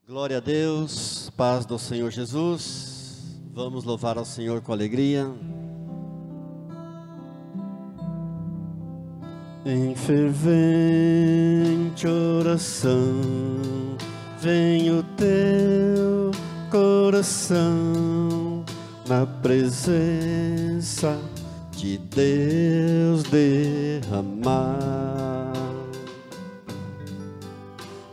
Glória a Deus, paz do Senhor Jesus. Vamos louvar ao Senhor com alegria. Em fervente oração, vem o teu coração na presença de Deus derramar.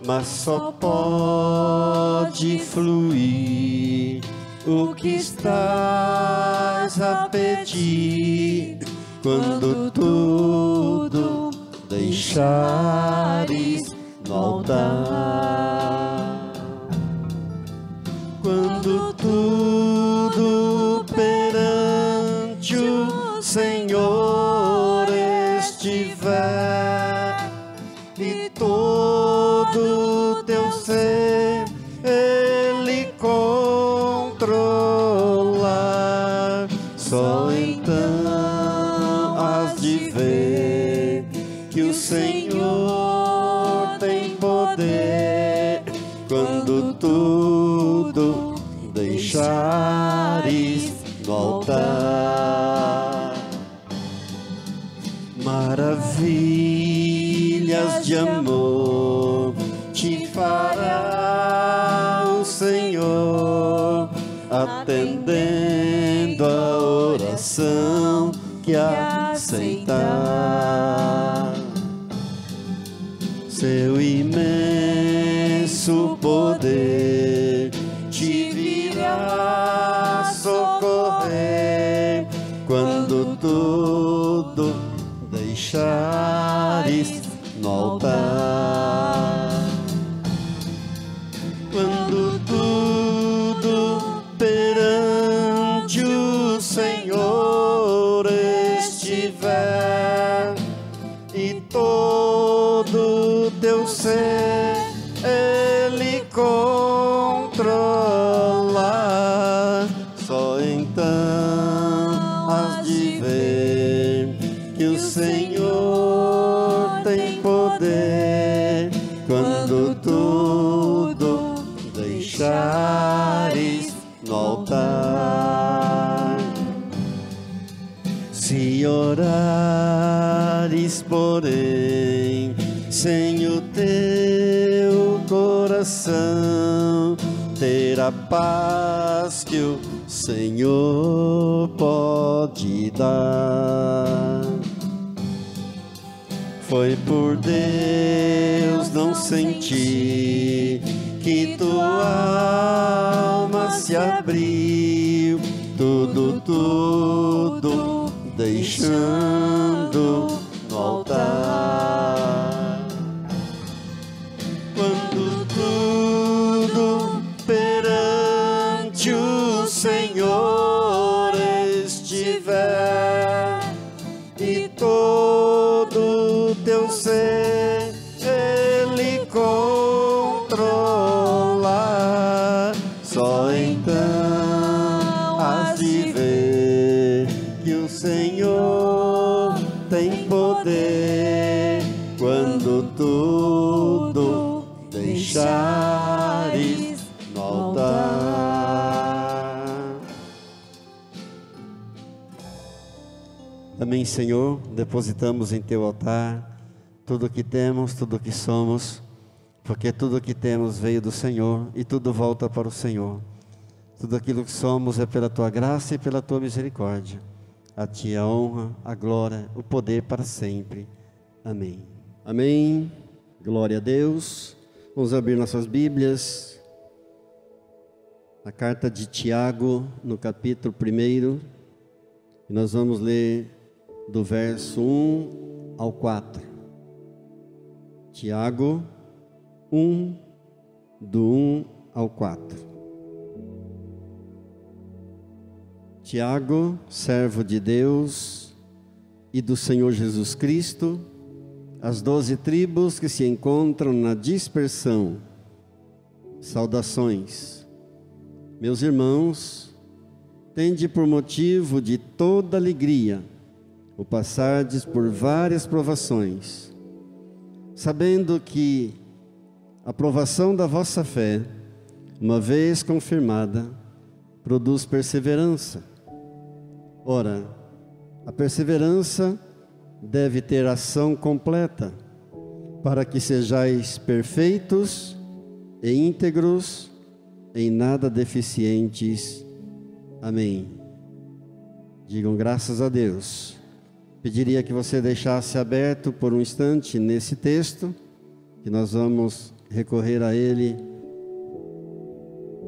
Mas só pode fluir o que estás a pedir quando tudo deixares no altar. Quando tudo perante o Senhor estiver e todo teu ser Ele controlar, só então has de ver que o Senhor tem poder. Quando tudo deixares no altar, maravilhas de amor te fará o Senhor, atendendo a oração que aceitar. Seu imenso poder te virá socorrer quando tudo deixares no altar. Quando tudo perante o Senhor estiver e todo teu ser Ele controlar, só então has de ver que o Senhor tem poder. Quando tudo deixares no altar, se orares, porém, sem o teu coração, terá paz que o Senhor pode dar. Foi por Deus não sentir que tua alma se abriu, tudo deixando no altar. Quando tudo perante o Senhor estiver e todo teu ser Ele controlar, só então has de ver que o Senhor tem poder. Quando tudo deixares no altar. Amém, Senhor. Depositamos em teu altar tudo o que temos, tudo o que somos, porque tudo o que temos veio do Senhor e tudo volta para o Senhor. Tudo aquilo que somos é pela tua graça e pela tua misericórdia. A ti a honra, a glória, o poder para sempre. Amém. Amém. Glória a Deus. Vamos abrir nossas Bíblias. A carta de Tiago, no capítulo 1. E nós vamos ler do verso 1 ao 4. Tiago 1, do 1 ao 4. Tiago, servo de Deus e do Senhor Jesus Cristo, as 12 tribos que se encontram na dispersão, saudações. Meus irmãos, tende por motivo de toda alegria o passardes por várias provações, sabendo que a provação da vossa fé uma vez confirmada, produz perseverança. Ora, a perseverança deve ter ação completa, para que sejais perfeitos e íntegros, em nada deficientes. Amém. Digam graças a Deus. Pediria que você deixasse aberto por um instante nesse texto, que nós vamos recorrer a ele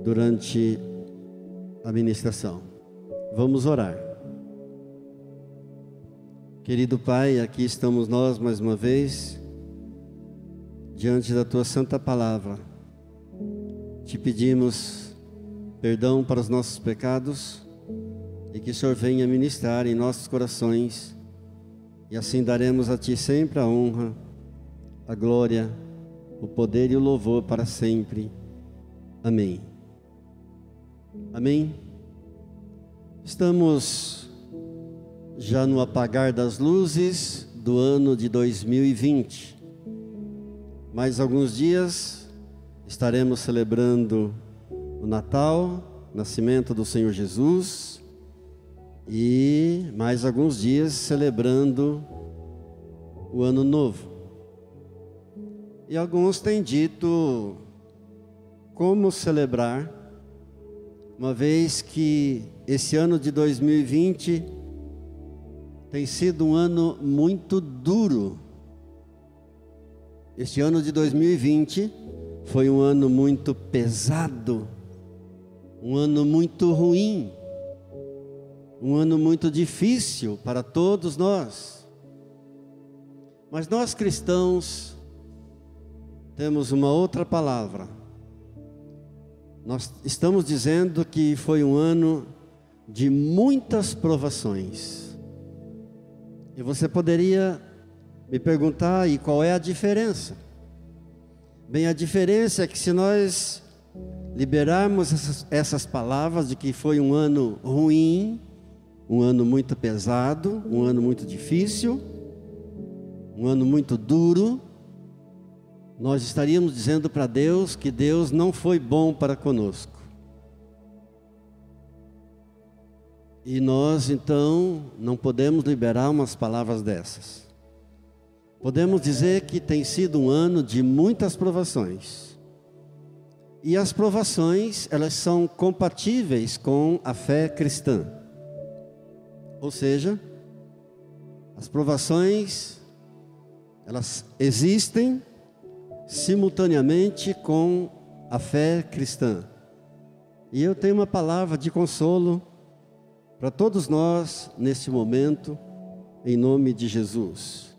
durante a ministração. Vamos orar. Querido Pai, aqui estamos nós mais uma vez, diante da Tua Santa Palavra. Te pedimos perdão para os nossos pecados e que o Senhor venha ministrar em nossos corações, e assim daremos a Ti sempre a honra, a glória, o poder e o louvor para sempre. Amém. Amém. Estamos já no apagar das luzes do ano de 2020. Mais alguns dias estaremos celebrando o Natal, o nascimento do Senhor Jesus, e mais alguns dias celebrando o Ano Novo. E alguns têm dito como celebrar, uma vez que esse ano de 2020 tem sido um ano muito duro. Este ano de 2020 foi um ano muito pesado, um ano muito ruim, um ano muito difícil para todos nós. Mas nós cristãos temos uma outra palavra. Nós estamos dizendo que foi um ano de muitas provações. E você poderia me perguntar, e qual é a diferença? Bem, a diferença é que se nós liberarmos essas palavras de que foi um ano ruim, um ano muito pesado, um ano muito difícil, um ano muito duro, nós estaríamos dizendo para Deus que Deus não foi bom para conosco. E nós então não podemos liberar umas palavras dessas. Podemos dizer que tem sido um ano de muitas provações. E as provações, elas são compatíveis com a fé cristã. Ou seja, as provações, elas existem simultaneamente com a fé cristã. E eu tenho uma palavra de consolo para todos nós neste momento, em nome de Jesus.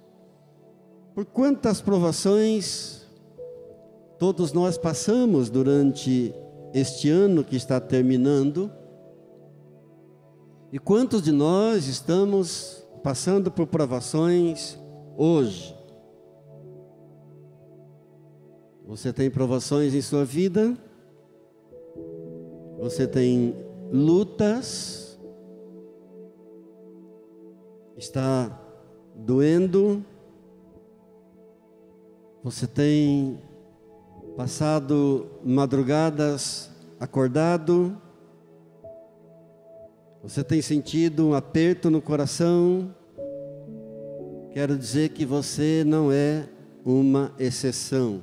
Por quantas provações todos nós passamos durante este ano que está terminando, e quantos de nós estamos passando por provações hoje? Você tem provações em sua vida? Você tem lutas? Está doendo? Você tem passado madrugadas acordado? Você tem sentido um aperto no coração? Quero dizer que você não é uma exceção.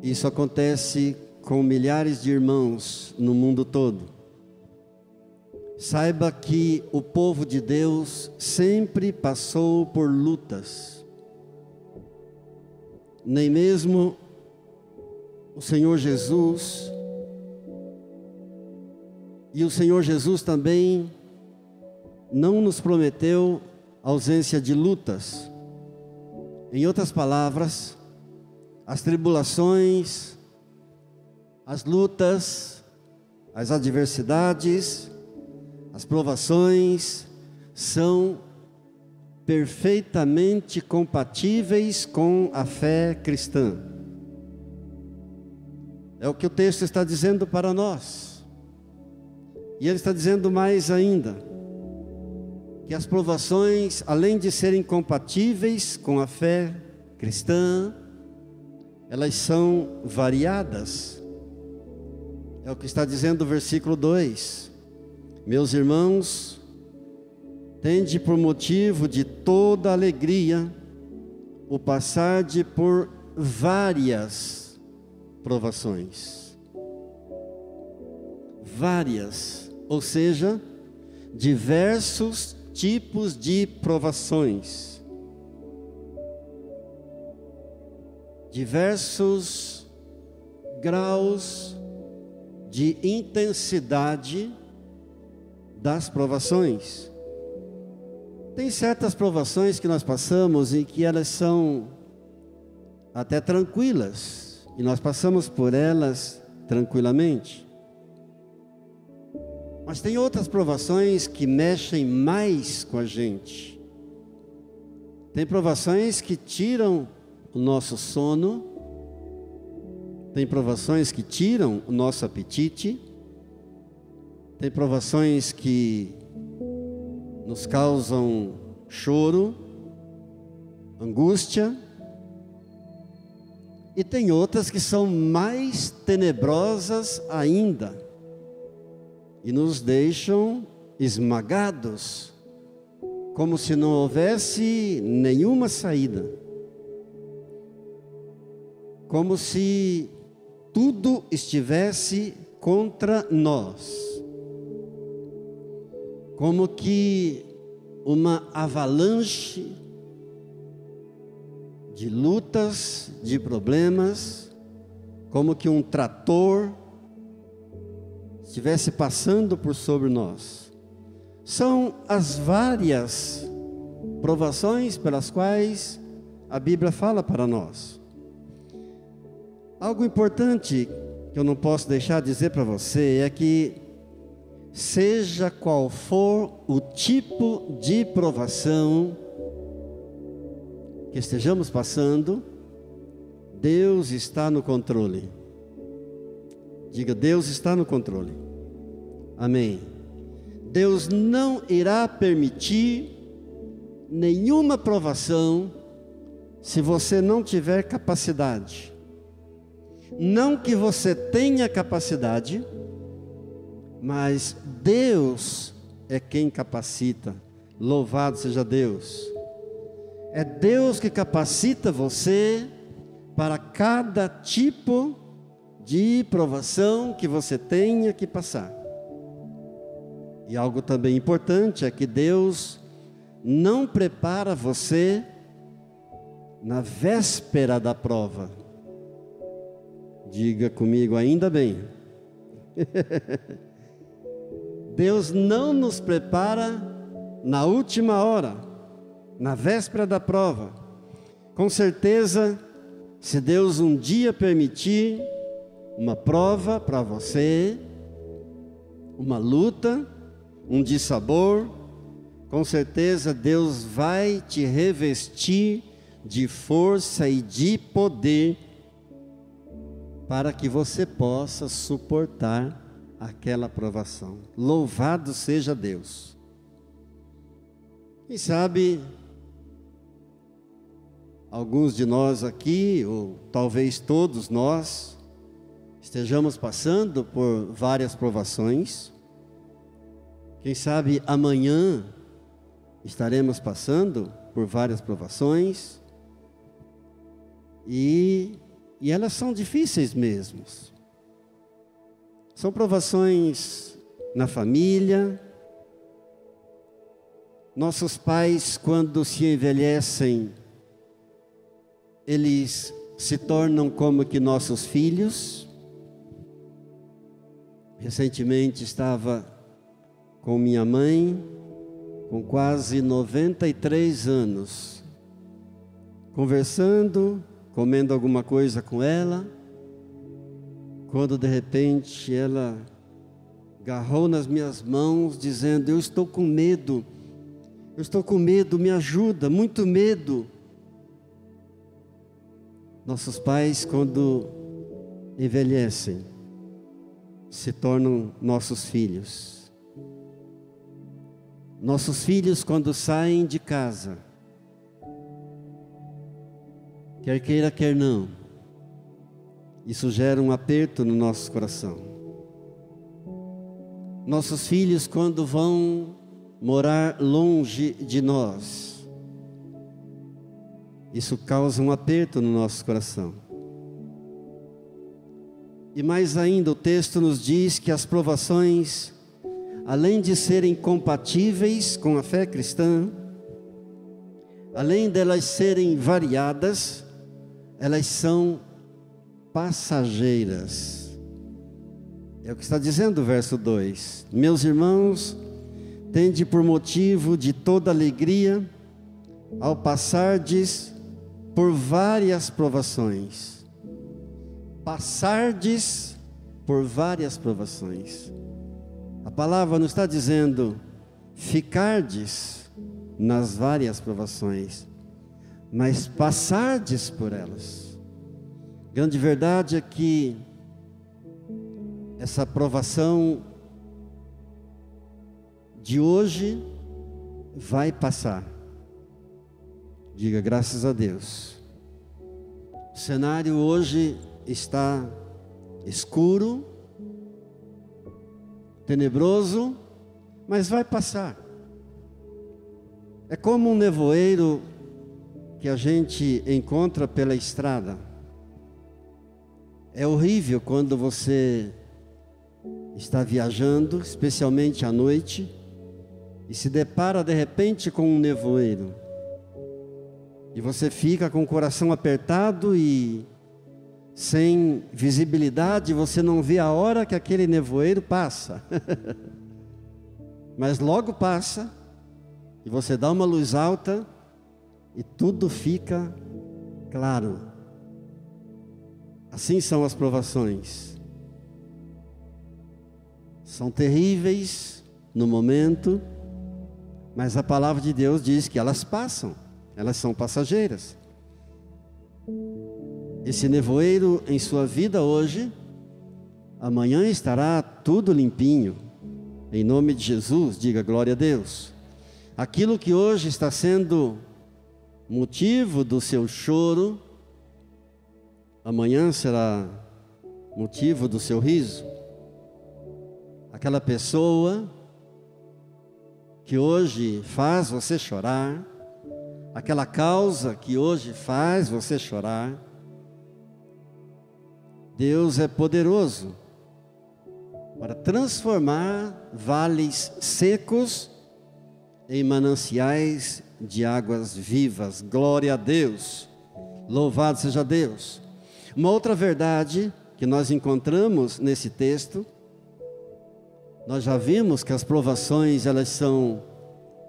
Isso acontece com milhares de irmãos no mundo todo. Saiba que o povo de Deus sempre passou por lutas. Nem mesmo o Senhor Jesus, e o Senhor Jesus também não nos prometeu ausência de lutas. Em outras palavras, as tribulações, as lutas, as adversidades, as provações são perfeitamente compatíveis com a fé cristã. É o que o texto está dizendo para nós. E ele está dizendo mais ainda, que as provações, além de serem compatíveis com a fé cristã, elas são variadas. É o que está dizendo o versículo 2. Meus irmãos, tende por motivo de toda alegria o passarde por várias provações. Várias, ou seja, diversos tipos de provações. Diversos graus de intensidade das provações. Tem certas provações que nós passamos e que elas são até tranquilas, e nós passamos por elas tranquilamente. Mas tem outras provações que mexem mais com a gente. Tem provações que tiram o nosso sono, tem provações que tiram o nosso apetite, tem provações que nos causam choro, angústia, e tem outras que são mais tenebrosas ainda e nos deixam esmagados, como se não houvesse nenhuma saída, como se tudo estivesse contra nós. Como que uma avalanche de lutas, de problemas, como que um trator estivesse passando por sobre nós. São as várias provações pelas quais a Bíblia fala para nós. Algo importante que eu não posso deixar de dizer para você é que, seja qual for o tipo de provação que estejamos passando, Deus está no controle. Diga, Deus está no controle. Amém. Deus não irá permitir nenhuma provação se você não tiver capacidade. Não que você tenha capacidade, mas Deus é quem capacita. Louvado seja Deus. É Deus que capacita você para cada tipo de provação que você tenha que passar. E algo também importante é que Deus não prepara você na véspera da prova. Diga comigo, ainda bem. Deus não nos prepara na última hora, na véspera da prova. Com certeza, se Deus um dia permitir uma prova para você, uma luta, um dissabor, com certeza Deus vai te revestir de força e de poder para que você possa suportar aquela provação. Louvado seja Deus. Quem sabe alguns de nós aqui, ou talvez todos nós, estejamos passando por várias provações. Quem sabe amanhã estaremos passando por várias provações, e elas são difíceis mesmo. São provações na família. Nossos pais, quando se envelhecem, eles se tornam como que nossos filhos. Recentemente estava com minha mãe, com quase 93 anos, conversando, comendo alguma coisa com ela, quando de repente ela agarrou nas minhas mãos, dizendo: eu estou com medo, me ajuda, muito medo. Nossos pais, quando envelhecem, se tornam nossos filhos. Nossos filhos, quando saem de casa, quer queira, quer não, Isso gera um aperto no nosso coração. Nossos filhos, quando vão morar longe de nós, isso causa um aperto no nosso coração. E mais ainda, o texto nos diz que as provações, além de serem compatíveis com a fé cristã, além delas serem variadas, elas são passageiras. É o que está dizendo o verso 2. Meus irmãos, tende por motivo de toda alegria ao passardes por várias provações. Passardes por várias provações. A palavra não está dizendo ficardes nas várias provações, mas passardes por elas. Grande verdade é que essa provação de hoje vai passar. Diga graças a Deus. O cenário hoje está escuro, tenebroso, mas vai passar. É como um nevoeiro que a gente encontra pela estrada. É horrível quando você está viajando, especialmente à noite, e se depara de repente com um nevoeiro. E você fica com o coração apertado e sem visibilidade, você não vê a hora que aquele nevoeiro passa. Mas logo passa, e você dá uma luz alta, e tudo fica claro. Assim são as provações. São terríveis no momento, mas a palavra de Deus diz que elas passam, elas são passageiras. Esse nevoeiro em sua vida hoje, amanhã estará tudo limpinho. Em nome de Jesus, diga glória a Deus. Aquilo que hoje está sendo motivo do seu choro, amanhã será motivo do seu riso. Aquela pessoa que hoje faz você chorar, aquela causa que hoje faz você chorar, Deus é poderoso para transformar vales secos em mananciais de águas vivas. Glória a Deus, louvado seja Deus. Uma outra verdade que nós encontramos nesse texto, nós já vimos que as provações elas são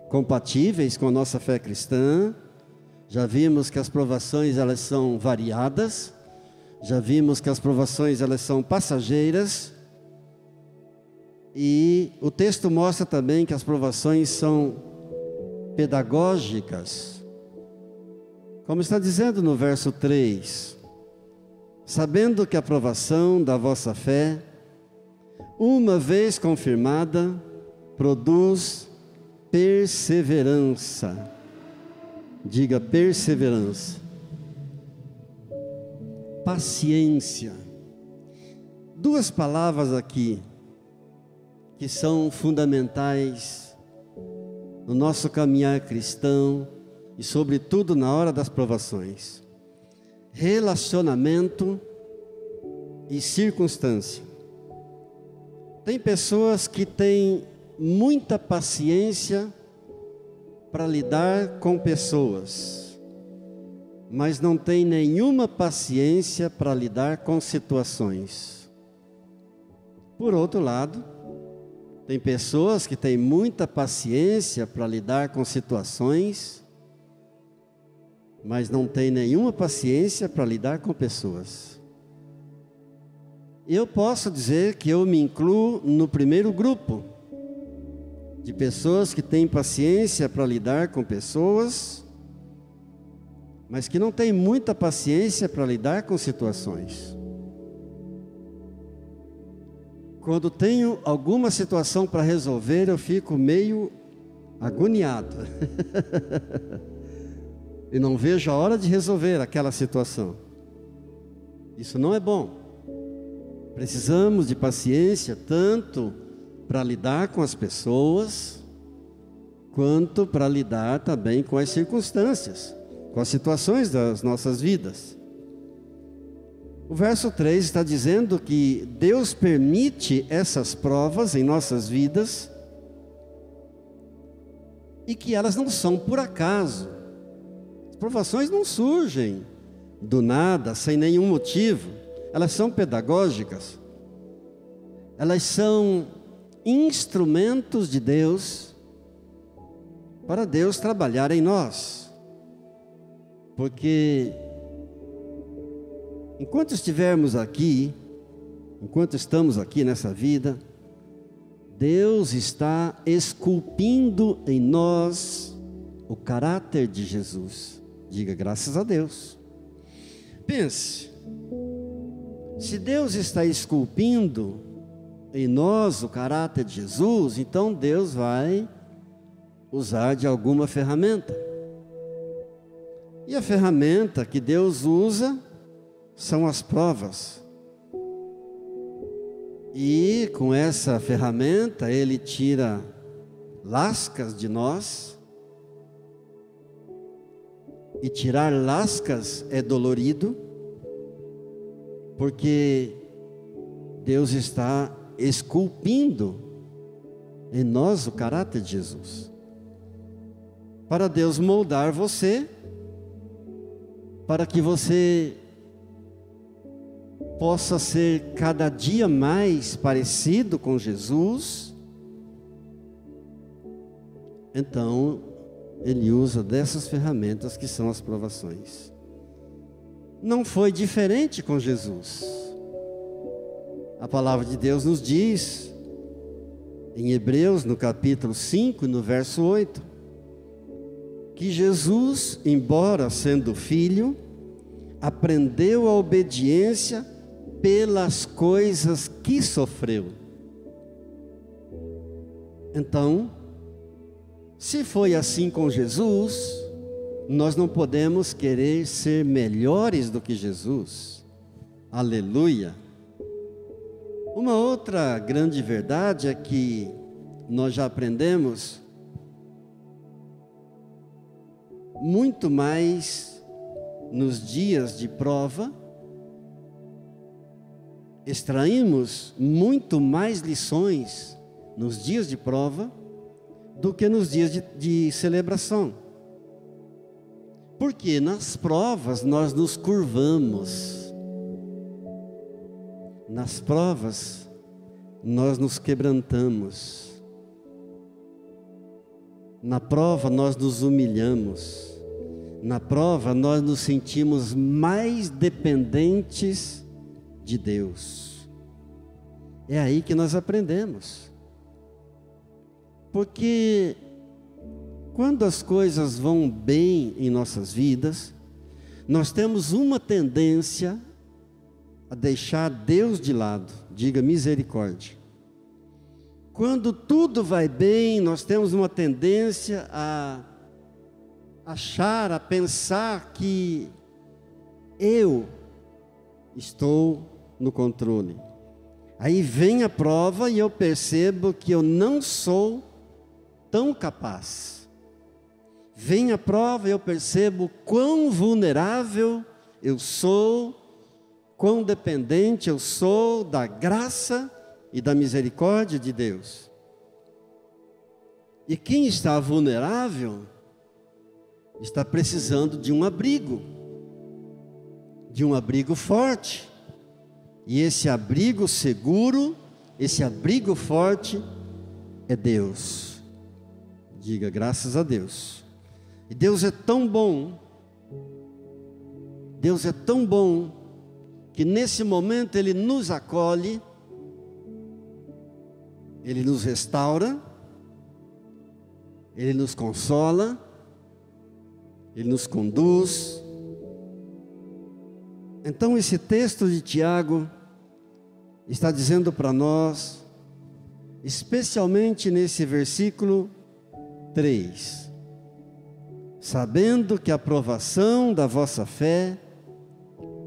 compatíveis com a nossa fé cristã, já vimos que as provações elas são variadas, já vimos que as provações elas são passageiras, e o texto mostra também que as provações são pedagógicas, como está dizendo no verso 3, sabendo que a provação da vossa fé, uma vez confirmada, produz perseverança. Diga perseverança. Paciência. Duas palavras aqui que são fundamentais no nosso caminhar cristão e sobretudo na hora das provações: relacionamento e circunstância. Tem pessoas que têm muita paciência para lidar com pessoas, mas não tem nenhuma paciência para lidar com situações. Por outro lado, tem pessoas que têm muita paciência para lidar com situações, mas não tem nenhuma paciência para lidar com pessoas. Eu posso dizer que eu me incluo no primeiro grupo de pessoas que têm paciência para lidar com pessoas, mas que não têm muita paciência para lidar com situações. Quando tenho alguma situação para resolver, eu fico meio agoniado. E não vejo a hora de resolver aquela situação. Isso não é bom. Precisamos de paciência tanto para lidar com as pessoas, quanto para lidar também com as circunstâncias, com as situações das nossas vidas. O verso 3 está dizendo que Deus permite essas provas em nossas vidas e que elas não são por acaso. As provações não surgem do nada, sem nenhum motivo. Elas são pedagógicas. Elas são instrumentos de Deus para Deus trabalhar em nós. Porque enquanto estivermos aqui, enquanto estamos aqui nessa vida, Deus está esculpindo em nós o caráter de Jesus. Diga graças a Deus. Pense, se Deus está esculpindo em nós o caráter de Jesus, então Deus vai usar de alguma ferramenta. E a ferramenta que Deus usa são as provas. E com essa ferramenta Ele tira lascas de nós. E tirar lascas é dolorido, porque Deus está esculpindo em nós o caráter de Jesus. Para Deus moldar você, para que você possa ser cada dia mais parecido com Jesus. Então, Ele usa dessas ferramentas que são as provações. Não foi diferente com Jesus. A palavra de Deus nos diz, em Hebreus, no capítulo 5, no verso 8, que Jesus, embora sendo filho, aprendeu a obediência pelas coisas que sofreu. Então, se foi assim com Jesus, nós não podemos querer ser melhores do que Jesus. Aleluia! Uma outra grande verdade é que nós já aprendemos muito mais nos dias de prova, extraímos muito mais lições nos dias de prova do que nos dias de celebração. Porque nas provas nós nos curvamos, nas provas nós nos quebrantamos, na prova nós nos humilhamos, na prova nós nos sentimos mais dependentes de Deus. É aí que nós aprendemos. Porque quando as coisas vão bem em nossas vidas, nós temos uma tendência a deixar Deus de lado. Diga misericórdia. Quando tudo vai bem, nós temos uma tendência a achar, a pensar que eu estou no controle. Aí vem a prova e eu percebo que eu não sou tão capaz. Vem a prova e eu percebo quão vulnerável eu sou, quão dependente eu sou da graça e da misericórdia de Deus. E quem está vulnerável está precisando de um abrigo forte. E esse abrigo seguro, esse abrigo forte é Deus. Diga graças a Deus. E Deus é tão bom, que nesse momento Ele nos acolhe, Ele nos restaura, Ele nos consola, Ele nos conduz. Então esse texto de Tiago está dizendo para nós, especialmente nesse versículo 3, sabendo que a provação da vossa fé,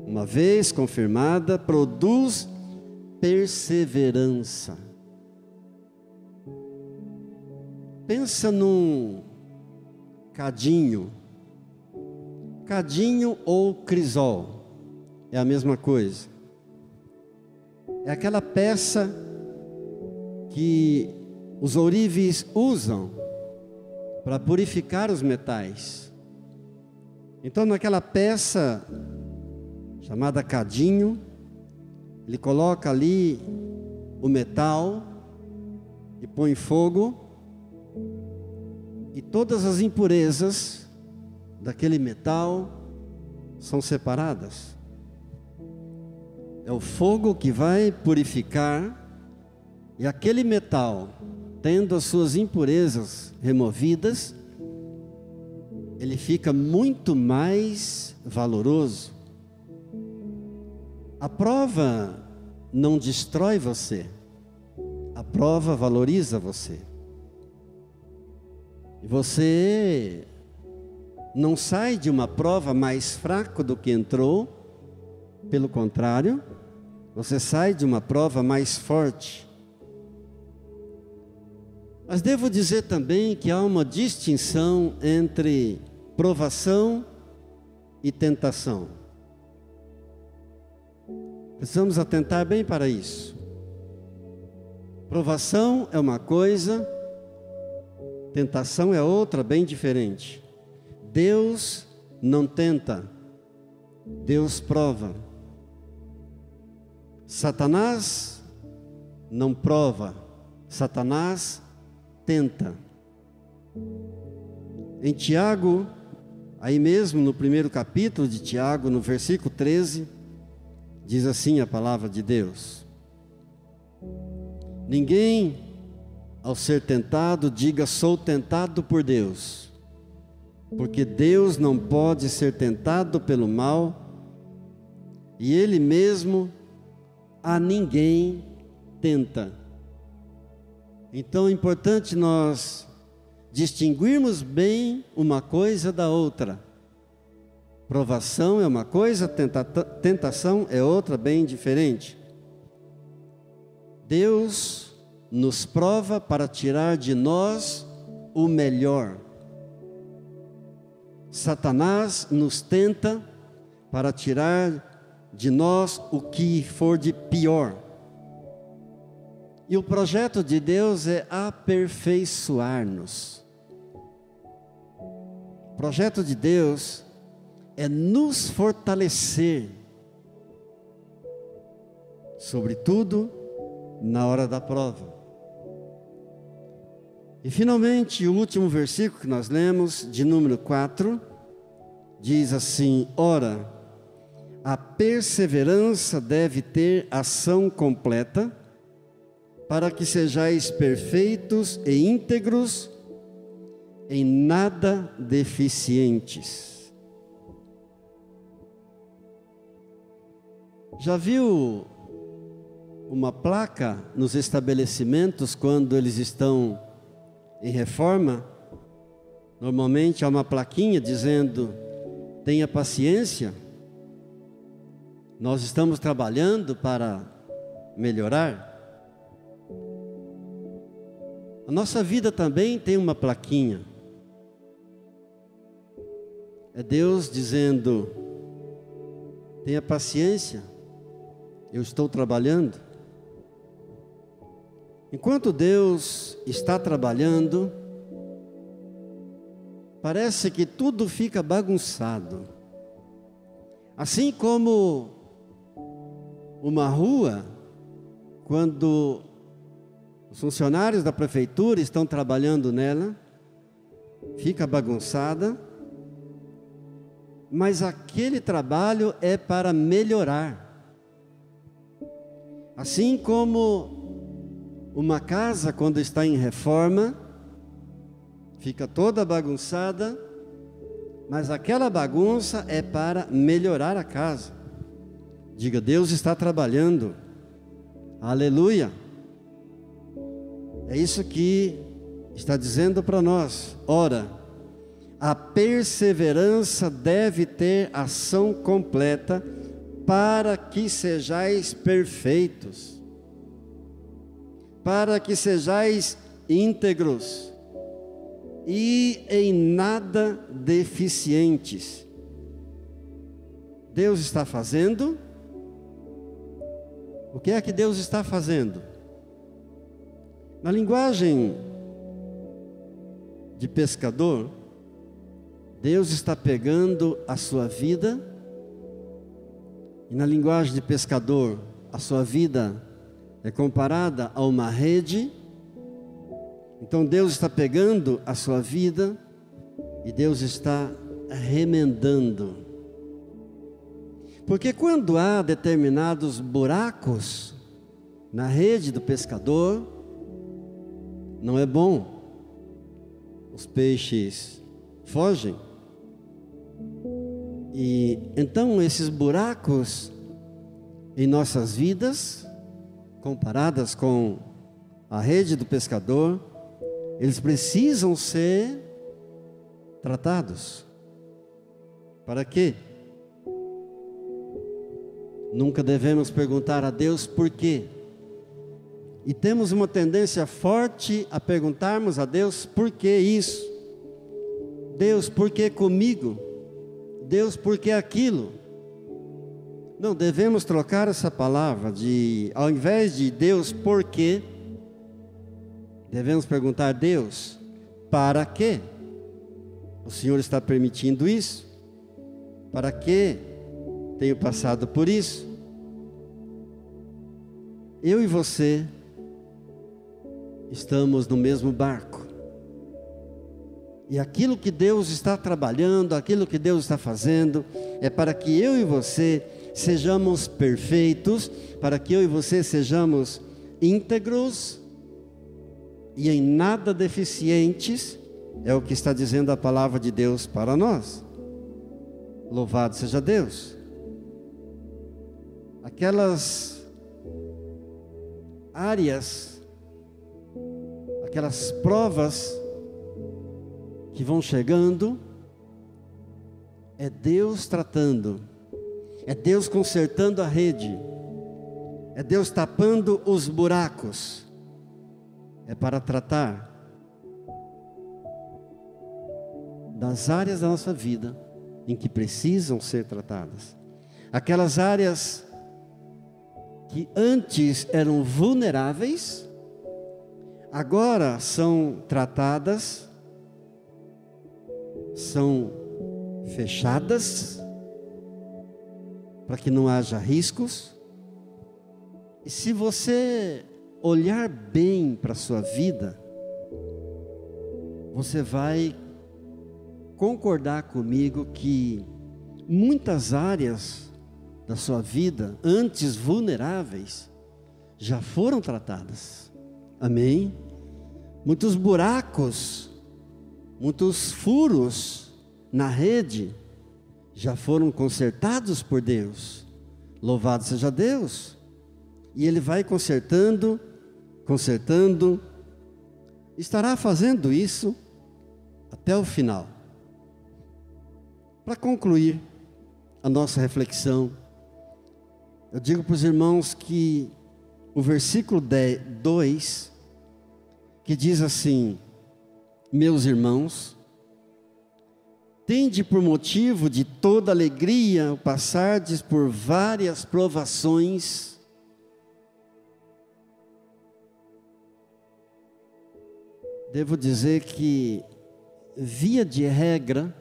uma vez confirmada, produz perseverança. Pensa num cadinho. Cadinho ou crisol, é a mesma coisa. É aquela peça que os ourives usam para purificar os metais. Então, naquela peça chamada cadinho, ele coloca ali o metal e põe fogo, e todas as impurezas daquele metal são separadas. É o fogo que vai purificar, e aquele metal, tendo as suas impurezas removidas, ele fica muito mais valoroso. A prova não destrói você, a prova valoriza você. E você não sai de uma prova mais fraco do que entrou, pelo contrário, você sai de uma prova mais forte. Mas devo dizer também que há uma distinção entre provação e tentação. Precisamos atentar bem para isso. Provação é uma coisa, tentação é outra, bem diferente. Deus não tenta, Deus prova. Satanás não prova, Satanás tenta. Em Tiago, aí mesmo no primeiro capítulo de Tiago, no versículo 13, diz assim a palavra de Deus: ninguém, ao ser tentado, diga sou tentado por Deus, porque Deus não pode ser tentado pelo mal, e Ele mesmo a ninguém tenta. Então é importante nós distinguirmos bem uma coisa da outra. Provação é uma coisa, tentação é outra, bem diferente. Deus nos prova para tirar de nós o melhor. Satanás nos tenta para tirar de nós o que for de pior. E o projeto de Deus é aperfeiçoar-nos. O projeto de Deus é nos fortalecer, sobretudo na hora da prova. E finalmente, o último versículo que nós lemos, de número 4, diz assim: ora, a perseverança deve ter ação completa, para que sejais perfeitos e íntegros, em nada deficientes. Já viu uma placa nos estabelecimentos quando eles estão em reforma? Normalmente há uma plaquinha dizendo: tenha paciência, nós estamos trabalhando para melhorar. A nossa vida também tem uma plaquinha. É Deus dizendo: tenha paciência, eu estou trabalhando. Enquanto Deus está trabalhando, parece que tudo fica bagunçado. Assim como uma rua, quando os funcionários da prefeitura estão trabalhando nela, fica bagunçada, mas aquele trabalho é para melhorar. Assim como uma casa, quando está em reforma, fica toda bagunçada, mas aquela bagunça é para melhorar a casa. Diga: Deus está trabalhando. Aleluia! É isso que está dizendo para nós. Ora, a perseverança deve ter ação completa, para que sejais perfeitos. para que sejais íntegros e em nada deficientes. Deus está fazendo. O que é que Deus está fazendo? Na linguagem de pescador, Deus está pegando a sua vida, e na linguagem de pescador, a sua vida é comparada a uma rede. Então Deus está pegando a sua vida e Deus está remendando. Porque quando há determinados buracos na rede do pescador, não é bom. Os peixes fogem. E então esses buracos em nossas vidas, comparadas com a rede do pescador, eles precisam ser tratados. Para quê? Nunca devemos perguntar a Deus por quê. E temos uma tendência forte a perguntarmos a Deus por que isso? Deus, por que comigo? Deus, por que aquilo? Não, devemos trocar essa palavra ao invés de Deus, por quê? Devemos perguntar a Deus, para quê? O Senhor está permitindo isso? Para quê tenho passado por isso? Eu e você estamos no mesmo barco. E aquilo que Deus está trabalhando, aquilo que Deus está fazendo, é para que eu e você sejamos perfeitos, para que eu e você sejamos íntegros e em nada deficientes, é o que está dizendo a palavra de Deus para nós. Louvado seja Deus. Aquelas áreas, aquelas provas que vão chegando, é Deus tratando, é Deus consertando a rede, é Deus tapando os buracos, é para tratar das áreas da nossa vida em que precisam ser tratadas. Aquelas áreas que antes eram vulneráveis, agora são tratadas, são fechadas, para que não haja riscos. E se você olhar bem para a sua vida, você vai concordar comigo que muitas áreas da sua vida, antes vulneráveis, já foram tratadas. Amém? Muitos buracos, muitos furos na rede já foram consertados por Deus. Louvado seja Deus. E Ele vai consertando, estará fazendo isso até o final. Para concluir a nossa reflexão, eu digo para os irmãos que o versículo 2, que diz assim: meus irmãos, tende por motivo de toda alegria o passardes por várias provações, devo dizer que, via de regra,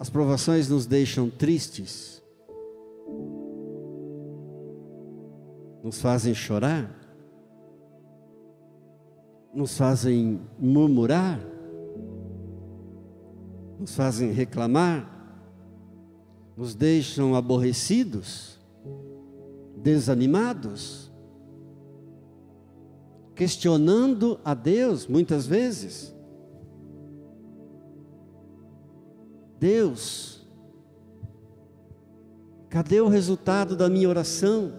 as provações nos deixam tristes, nos fazem chorar, nos fazem murmurar, nos fazem reclamar, nos deixam aborrecidos, desanimados, questionando a Deus muitas vezes. Deus, cadê o resultado da minha oração?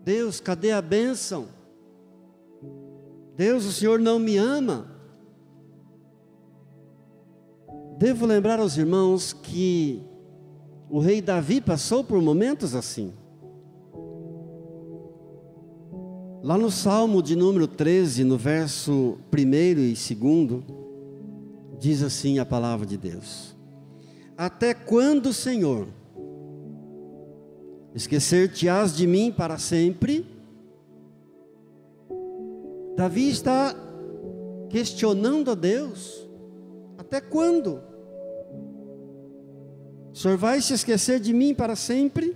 Deus, cadê a bênção? Deus, o Senhor não me ama? Devo lembrar aos irmãos que o rei Davi passou por momentos assim. Lá no Salmo de número 13, no verso 1º e 2º, diz assim a palavra de Deus: até quando, Senhor, esquecer-te-ás de mim para sempre? Davi está questionando a Deus: até quando? O Senhor vai se esquecer de mim para sempre?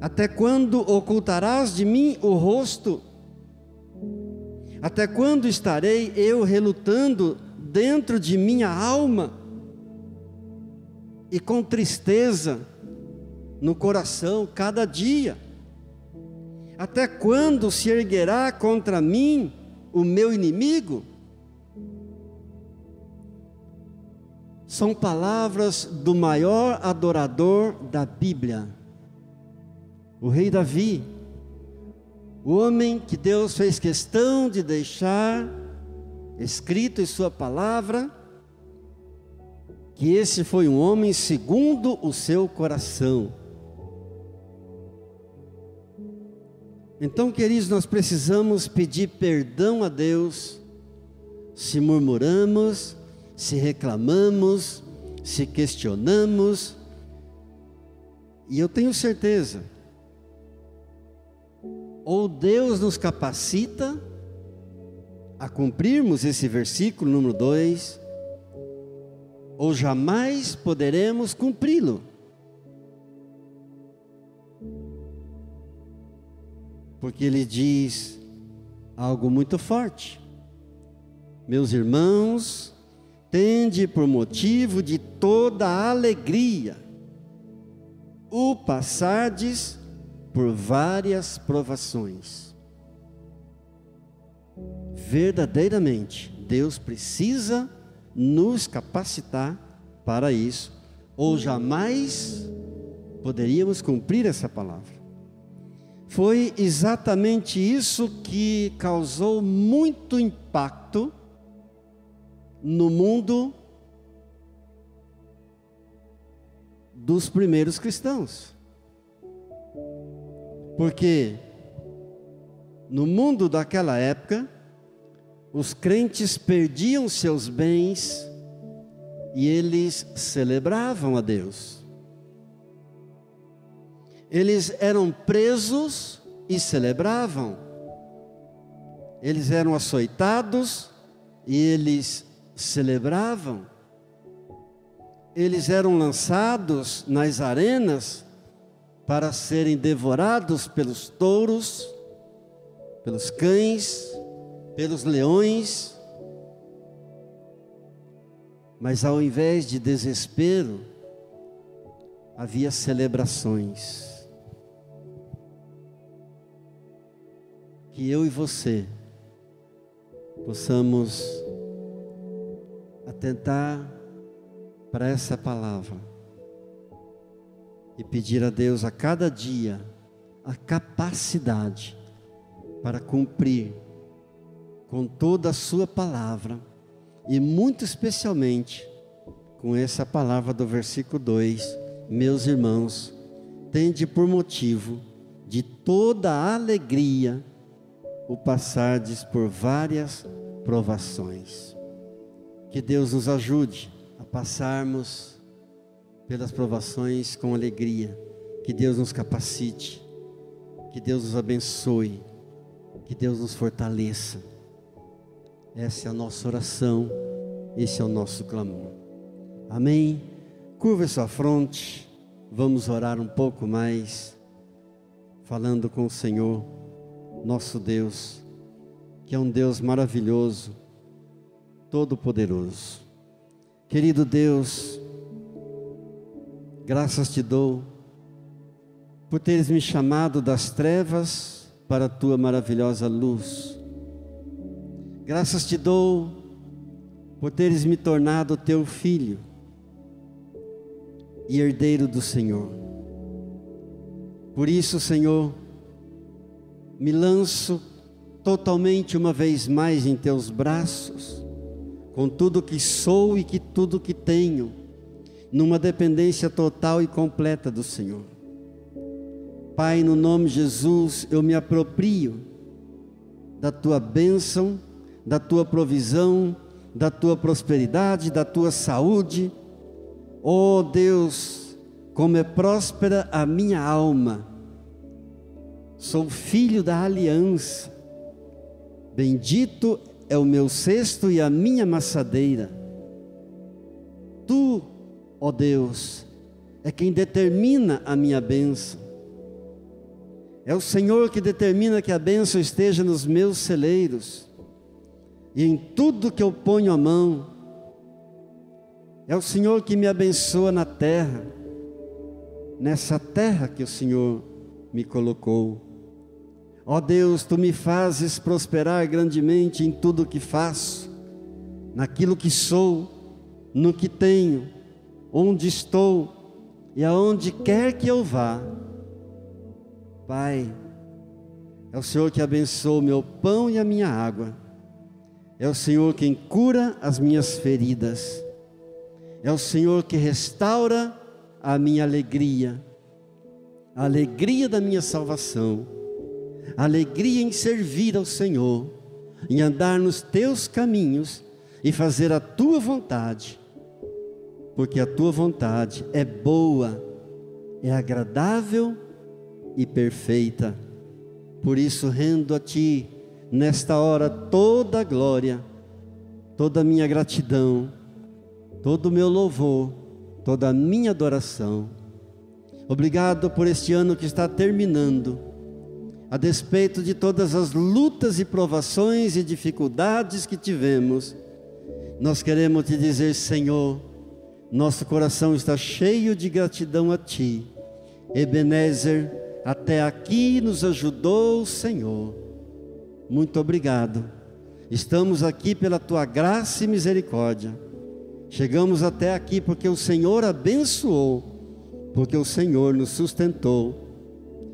Até quando ocultarás de mim o rosto? Até quando estarei eu relutando dentro de minha alma e com tristeza no coração cada dia? Até quando se erguerá contra mim o meu inimigo? São palavras do maior adorador da Bíblia, o rei Davi, o homem que Deus fez questão de deixar escrito em sua palavra, que esse foi um homem segundo o seu coração. Então, queridos, nós precisamos pedir perdão a Deus, se murmuramos, se reclamamos, se questionamos, e eu tenho certeza, ou Deus nos capacita a cumprirmos esse versículo número 2, ou jamais poderemos cumpri-lo. Porque ele diz algo muito forte: meus irmãos, tende por motivo de toda alegria o passardes por várias provações. Verdadeiramente, Deus precisa nos capacitar para isso, ou jamais poderíamos cumprir essa palavra. Foi exatamente isso que causou muito impacto no mundo dos primeiros cristãos. Porque no mundo daquela época, os crentes perdiam seus bens e eles celebravam a Deus. Eles eram presos e celebravam. Eles eram açoitados e eles celebravam. Eles eram lançados nas arenas para serem devorados pelos touros, pelos cães, pelos leões. Mas ao invés de desespero, havia celebrações. Que eu e você possamos atentar para essa palavra e pedir a Deus a cada dia a capacidade para cumprir com toda a sua palavra, e muito especialmente com essa palavra do versículo 2: meus irmãos, tende por motivo de toda a alegria o passardes por várias provações. Que Deus nos ajude a passarmos pelas provações com alegria. Que Deus nos capacite, que Deus nos abençoe, que Deus nos fortaleça. Essa é a nossa oração, esse é o nosso clamor. Amém? Curva sua fronte, vamos orar um pouco mais, falando com o Senhor, nosso Deus, que é um Deus maravilhoso, todo-poderoso. Querido Deus, graças te dou por teres me chamado das trevas para a tua maravilhosa luz. Graças te dou por teres me tornado teu filho e herdeiro do Senhor. Por isso, Senhor, me lanço totalmente uma vez mais em teus braços, com tudo que sou e que tudo que tenho, numa dependência total e completa do Senhor. Pai, no nome de Jesus, eu me aproprio da tua bênção, da tua provisão, da tua prosperidade, da tua saúde. Oh Deus, como é próspera a minha alma. Sou filho da aliança. Bendito é o meu cesto e a minha amassadeira. Tu, ó Deus, é quem determina a minha bênção. É o Senhor que determina que a bênção esteja nos meus celeiros e em tudo que eu ponho a mão. É o Senhor que me abençoa na terra, nessa terra que o Senhor me colocou. Ó Deus, Tu me fazes prosperar grandemente em tudo que faço, naquilo que sou, no que tenho, onde estou e aonde quer que eu vá. Pai, é o Senhor que abençoa o meu pão e a minha água. É o Senhor quem cura as minhas feridas. É o Senhor que restaura a minha alegria, a alegria da minha salvação, a alegria em servir ao Senhor, em andar nos Teus caminhos e fazer a Tua vontade, porque a Tua vontade é boa, é agradável e perfeita. Por isso rendo a Ti nesta hora toda a glória, toda a minha gratidão, todo o meu louvor, toda a minha adoração. Obrigado por este ano que está terminando, a despeito de todas as lutas e provações e dificuldades que tivemos. Nós queremos Te dizer, Senhor, nosso coração está cheio de gratidão a Ti. Ebenezer, até aqui nos ajudou o Senhor. Muito obrigado. Estamos aqui pela Tua graça e misericórdia. Chegamos até aqui porque o Senhor abençoou, porque o Senhor nos sustentou.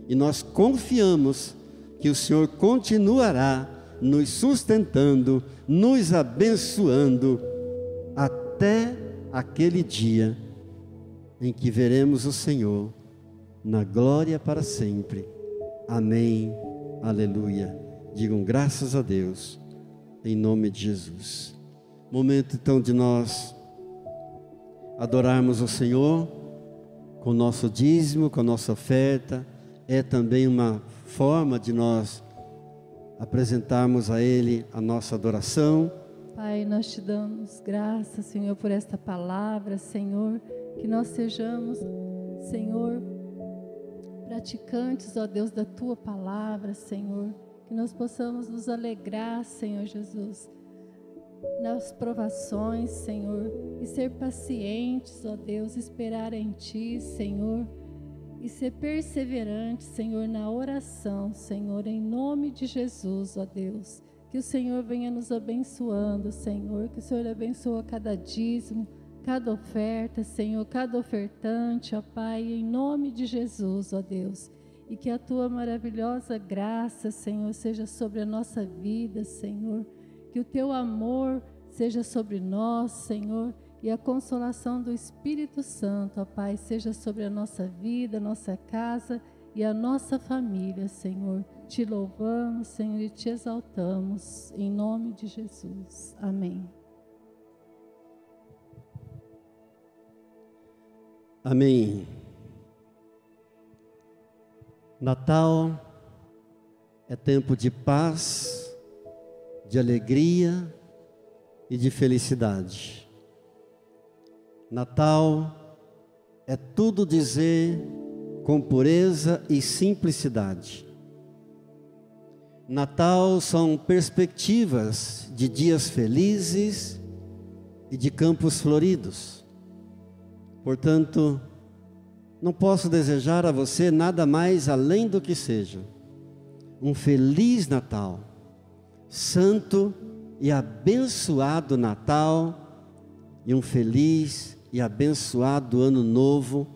E nós confiamos que o Senhor continuará nos sustentando, nos abençoando, até aquele dia em que veremos o Senhor na glória para sempre. Amém, aleluia. Digam graças a Deus, em nome de Jesus. Momento então de nós adorarmos o Senhor com o nosso dízimo, com a nossa oferta. É também uma forma de nós apresentarmos a Ele a nossa adoração. Pai, nós Te damos graças, Senhor, por esta palavra, Senhor, que nós sejamos, Senhor, praticantes, ó Deus, da Tua palavra, Senhor, que nós possamos nos alegrar, Senhor Jesus, nas provações, Senhor, e ser pacientes, ó Deus, esperar em Ti, Senhor, e ser perseverante, Senhor, na oração, Senhor, em nome de Jesus, ó Deus. Que o Senhor venha nos abençoando, Senhor, que o Senhor abençoe cada dízimo, cada oferta, Senhor, cada ofertante, ó Pai, em nome de Jesus, ó Deus. E que a Tua maravilhosa graça, Senhor, seja sobre a nossa vida, Senhor. Que o Teu amor seja sobre nós, Senhor. E a consolação do Espírito Santo, ó Pai, seja sobre a nossa vida, a nossa casa e a nossa família, Senhor. Te louvamos, Senhor, e Te exaltamos, em nome de Jesus. Amém. Amém. Natal é tempo de paz, de alegria e de felicidade. Natal é tudo dizer com pureza e simplicidade. Natal são perspectivas de dias felizes e de campos floridos. Portanto, não posso desejar a você nada mais além do que seja um feliz Natal, santo e abençoado Natal, e um feliz e abençoado Ano Novo,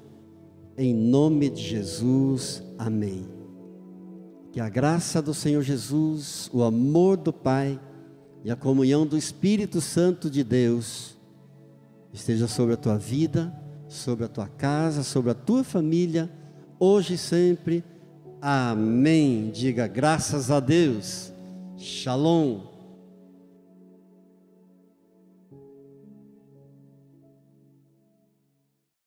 em nome de Jesus. Amém. Que a graça do Senhor Jesus, o amor do Pai e a comunhão do Espírito Santo de Deus esteja sobre a tua vida, sobre a tua casa, sobre a tua família, hoje e sempre. Amém. Diga graças a Deus. Shalom.